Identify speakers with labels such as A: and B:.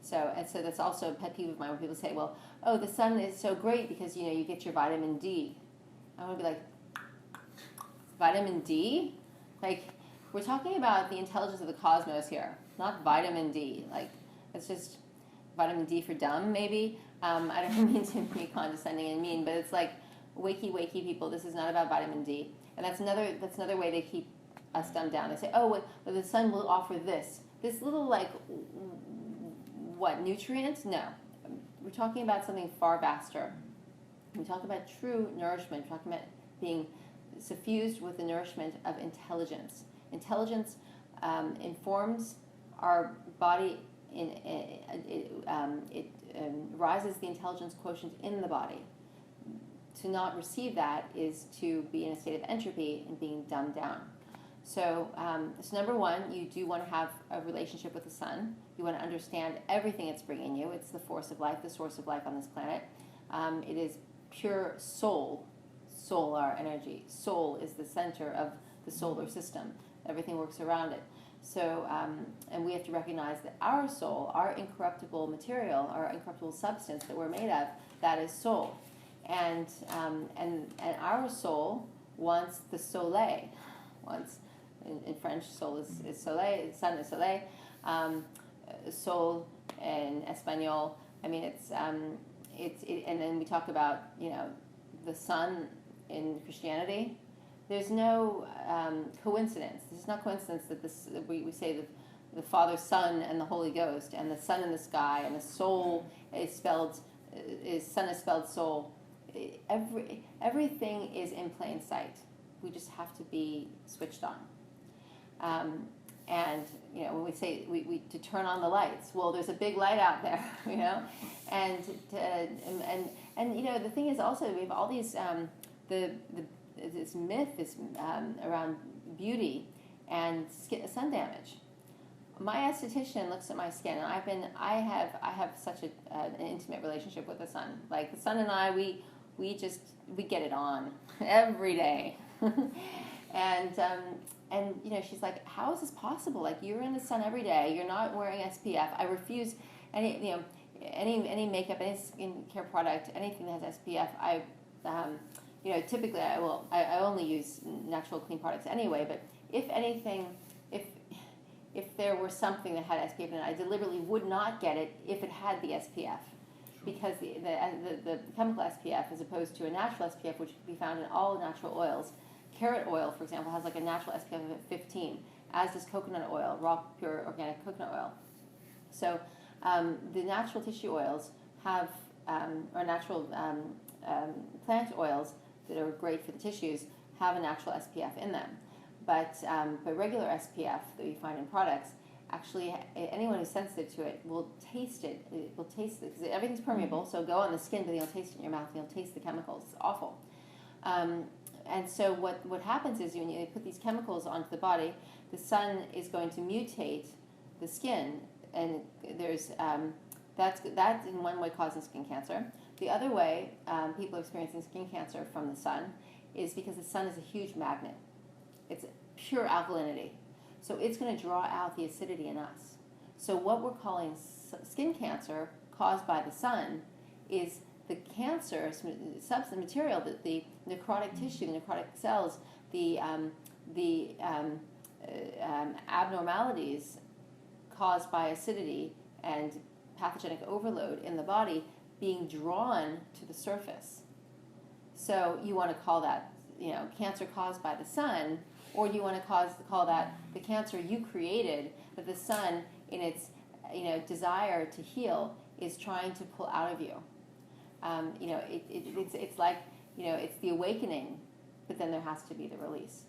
A: So that's also a pet peeve of mine when people say, well, oh, the sun is so great because, you get your vitamin D. I want to be like, vitamin D? Like, we're talking about the intelligence of the cosmos here, not vitamin D. Like, it's just vitamin D for dumb, maybe. I don't mean to be condescending and mean, but it's like, wakey people, this is not about vitamin D. And that's another way they keep us dumbed down. They say, oh, well, the sun will offer this little, like, what, nutrient? No. We're talking about something far vaster. We talk about true nourishment. We're talking about being suffused with the nourishment of intelligence. Intelligence informs our body. It rises the intelligence quotient in the body. To not receive that is to be in a state of entropy and being dumbed down. So number one, you do want to have a relationship with the sun. You want to understand everything it's bringing you. It's the force of life, the source of life on this planet. It is pure solar energy. Soul is the center of the solar system. Everything works around it. So, and we have to recognize that our soul, our incorruptible material, our incorruptible substance that we're made of, that is soul. And our soul wants the soleil. In French, soul is soleil, sun is soleil. Sol in Espanol. I mean, and then we talk about the sun in Christianity. There's no coincidence. There's not coincidence that we say the Father, Son, and the Holy Ghost, and the sun in the sky, and the soul sun is spelled soul. Everything is in plain sight. We just have to be switched on. And when we say to turn on the lights, well, there's a big light out there, and the thing is also we have all these this myth around beauty and sun damage. My esthetician looks at my skin, and I have such an intimate relationship with the sun. Like the sun and I, we get it on every day. And she's like, how is this possible? Like, you're in the sun every day. You're not wearing SPF. I refuse any makeup, any skincare product, anything that has SPF. Typically I only use natural clean products anyway. But if anything, if there were something that had SPF in it, I deliberately would not get it if it had the SPF. Because the chemical SPF, as opposed to a natural SPF, which can be found in all natural oils. Carrot oil, for example, has like a natural SPF of 15, as does coconut oil, raw, pure, organic coconut oil. So the natural tissue oils have, or natural plant oils that are great for the tissues, have a natural SPF in them. But regular SPF that you find in products, actually, anyone who's sensitive to it will taste it. It will taste it, because everything's permeable, so go on the skin, but you'll taste it in your mouth, you'll taste the chemicals. It's awful. And so what happens is when you put these chemicals onto the body, the sun is going to mutate the skin, and there's that's in one way causing skin cancer. The other way people are experiencing skin cancer from the sun is because the sun is a huge magnet. It's pure alkalinity. So it's going to draw out the acidity in us. So what we're calling skin cancer caused by the sun is the cancer substance material, that the necrotic tissue, the necrotic cells, the abnormalities caused by acidity and pathogenic overload in the body being drawn to the surface. So you want to call that cancer caused by the sun, or you want to call that the cancer you created, that the sun in its desire to heal is trying to pull out of you. It's like it's the awakening, but then there has to be the release.